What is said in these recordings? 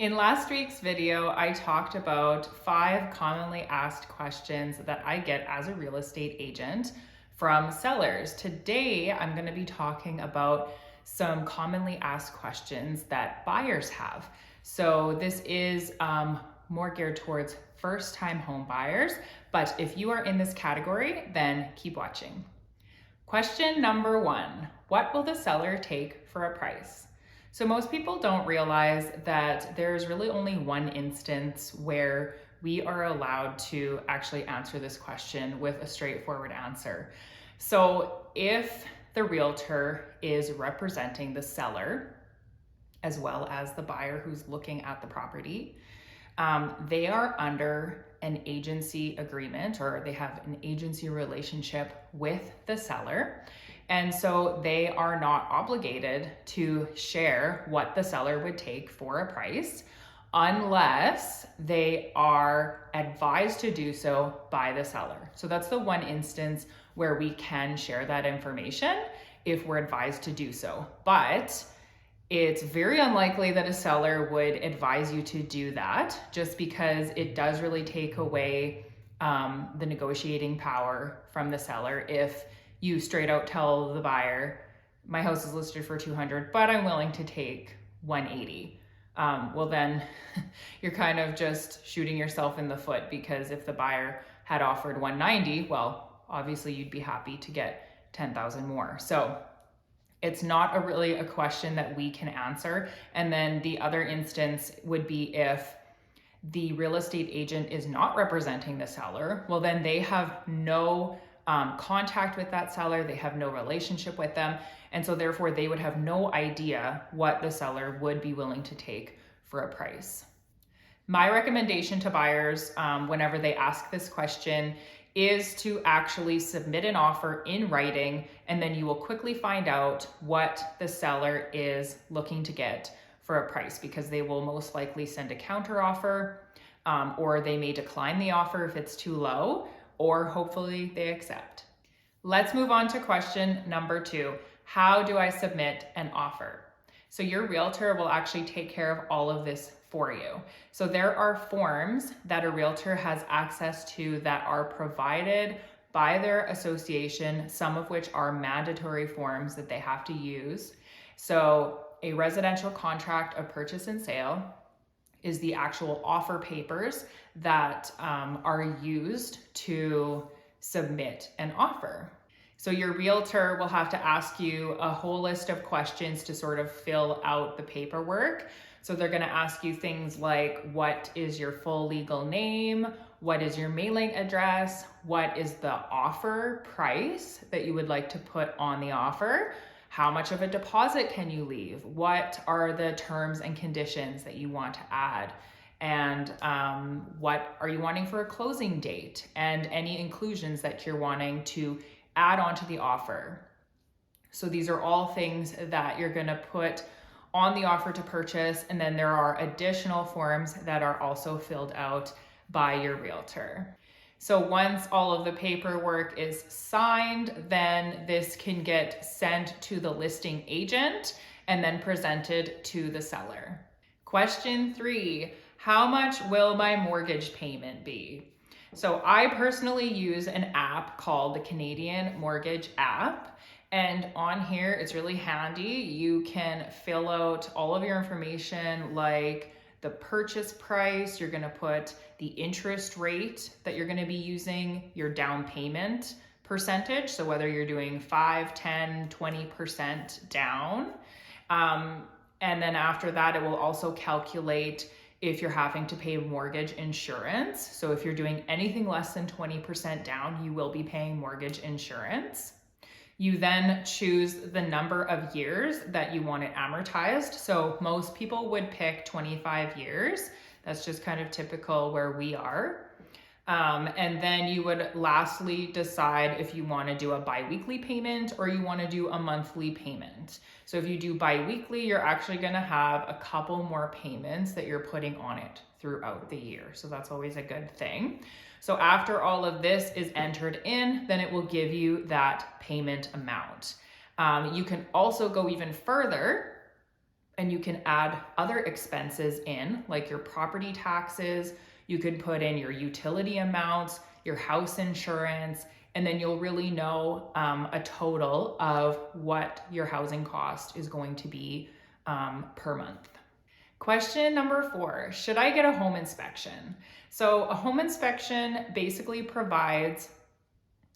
In last week's video, I talked about 5 commonly asked questions that I get as a real estate agent from sellers. Today, I'm going to be talking about some commonly asked questions that buyers have. So this is more geared towards first-time home buyers, but if you are in this category, then keep watching. Question number 1, what will the seller take for a price? So most people don't realize that there's really only one instance where we are allowed to actually answer this question with a straightforward answer. So if the realtor is representing the seller as well as the buyer who's looking at the property, they are under an agency agreement, or they have an agency relationship with the seller. And so they are not obligated to share what the seller would take for a price unless they are advised to do so by the seller. So that's the one instance where we can share that information if we're advised to do so. But it's very unlikely that a seller would advise you to do that, just because it does really take away the negotiating power from the seller if you straight out tell the buyer, my house is listed for 200, but I'm willing to take 180. Well, then you're kind of just shooting yourself in the foot, because if the buyer had offered 190, well, obviously you'd be happy to get 10,000 more. So it's not really a question that we can answer. And then the other instance would be if the real estate agent is not representing the seller. Well, then they have no contact with that seller. They have no relationship with them. And so therefore they would have no idea what the seller would be willing to take for a price. My recommendation to buyers whenever they ask this question is to actually submit an offer in writing, and then you will quickly find out what the seller is looking to get for a price, because they will most likely send a counter offer, or they may decline the offer if it's too low, or hopefully they accept. Let's move on to question number 2. How do I submit an offer? So your realtor will actually take care of all of this for you. So there are forms that a realtor has access to that are provided by their association, some of which are mandatory forms that they have to use. So a residential contract of purchase and sale is the actual offer papers that are used to submit an offer. So your realtor will have to ask you a whole list of questions to sort of fill out the paperwork. So they're going to ask you things like, what is your full legal name? What is your mailing address? What is the offer price that you would like to put on the offer? How much of a deposit can you leave? What are the terms and conditions that you want to add? And what are you wanting for a closing date? And any inclusions that you're wanting to add onto the offer. So these are all things that you're going to put on the offer to purchase. And then there are additional forms that are also filled out by your realtor. So once all of the paperwork is signed, then this can get sent to the listing agent and then presented to the seller. Question 3, how much will my mortgage payment be? So I personally use an app called the Canadian Mortgage app. And on here, it's really handy. You can fill out all of your information, like the purchase price. You're going to put the interest rate that you're going to be using, your down payment percentage. So whether you're doing 5, 10, 20% down. And then after that, it will also calculate if you're having to pay mortgage insurance. So if you're doing anything less than 20% down, you will be paying mortgage insurance. You then choose the number of years that you want it amortized. So most people would pick 25 years. That's just kind of typical where we are. And then you would lastly decide if you want to do a biweekly payment or you want to do a monthly payment. So if you do biweekly, you're actually going to have a couple more payments that you're putting on it throughout the year. So that's always a good thing. So after all of this is entered in, then it will give you that payment amount. You can also go even further And you can add other expenses in, like your property taxes. You can put in your utility amounts, your house insurance, and then you'll really know a total of what your housing cost is going to be per month. Question number 4, should I get a home inspection? So a home inspection basically provides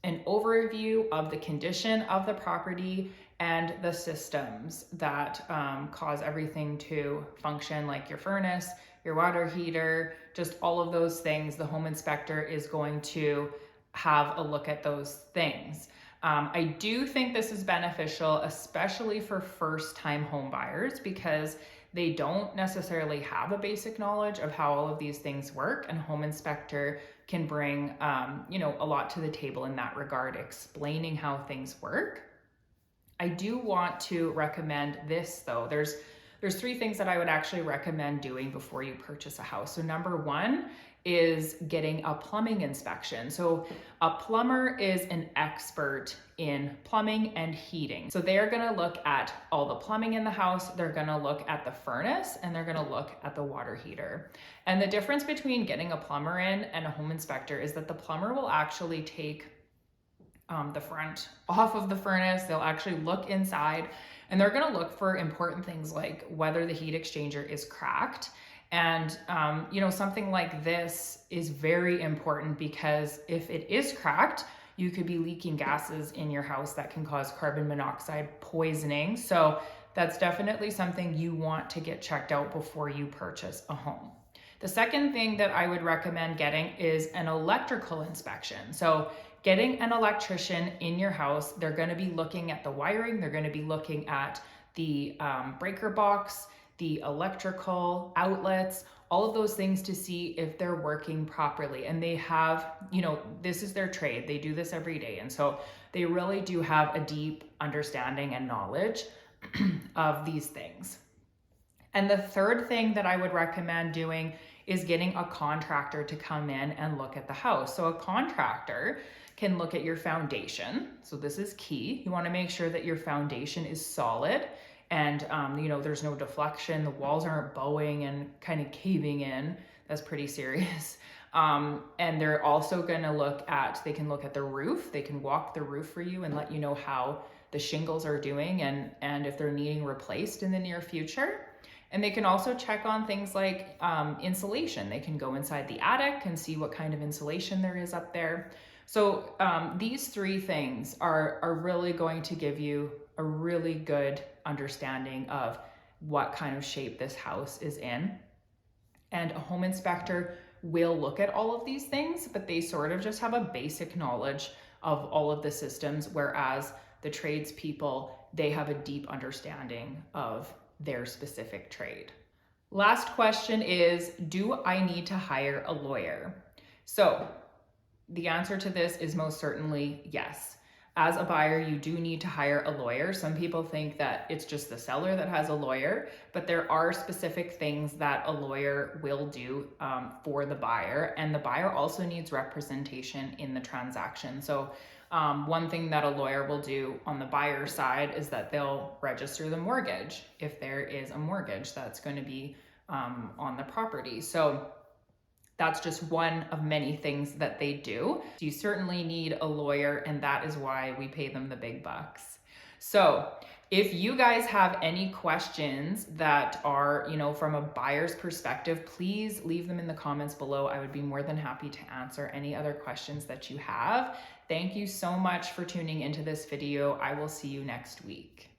an overview of the condition of the property and the systems that cause everything to function, like your furnace, your water heater, just all of those things. The home inspector is going to have a look at those things. I do think this is beneficial, especially for first-time home buyers, because they don't necessarily have a basic knowledge of how all of these things work, and a home inspector can bring a lot to the table in that regard, explaining how things work. I do want to recommend this though. There's 3 things that I would actually recommend doing before you purchase a house. So number 1 is getting a plumbing inspection. So a plumber is an expert in plumbing and heating. So they're gonna look at all the plumbing in the house, they're gonna look at the furnace, and they're gonna look at the water heater. And the difference between getting a plumber in and a home inspector is that the plumber will actually take the front off of the furnace. They'll actually look inside, and they're gonna look for important things like whether the heat exchanger is cracked. And something like this is very important, because if it is cracked, you could be leaking gases in your house that can cause carbon monoxide poisoning. So that's definitely something you want to get checked out before you purchase a home. The second thing that I would recommend getting is an electrical inspection. So getting an electrician in your house, they're going to be looking at the wiring, they're going to be looking at the breaker box, the electrical outlets, all of those things to see if they're working properly. And they have, this is their trade. They do this every day. And so they really do have a deep understanding and knowledge of these things. And the third thing that I would recommend doing is getting a contractor to come in and look at the house. So a contractor can look at your foundation. So this is key. You want to make sure that your foundation is solid and there's no deflection, the walls aren't bowing and kind of caving in. That's pretty serious. And they're also going to they can look at the roof. They can walk the roof for you and let you know how the shingles are doing and if they're needing replaced in the near future. And they can also check on things like insulation. They can go inside the attic and see what kind of insulation there is up there. So these 3 things are really going to give you a really good understanding of what kind of shape this house is in. And a home inspector will look at all of these things, but they sort of just have a basic knowledge of all of the systems, whereas the tradespeople, they have a deep understanding of their specific trade. Last question is, do I need to hire a lawyer? So the answer to this is most certainly yes. As a buyer, you do need to hire a lawyer. Some people think that it's just the seller that has a lawyer, but there are specific things that a lawyer will do for the buyer, and the buyer also needs representation in the transaction. So one thing that a lawyer will do on the buyer side is that they'll register the mortgage if there is a mortgage that's going to be on the property. So that's just one of many things that they do. You certainly need a lawyer, and that is why we pay them the big bucks. So if you guys have any questions that are, from a buyer's perspective, please leave them in the comments below. I would be more than happy to answer any other questions that you have. Thank you so much for tuning into this video. I will see you next week.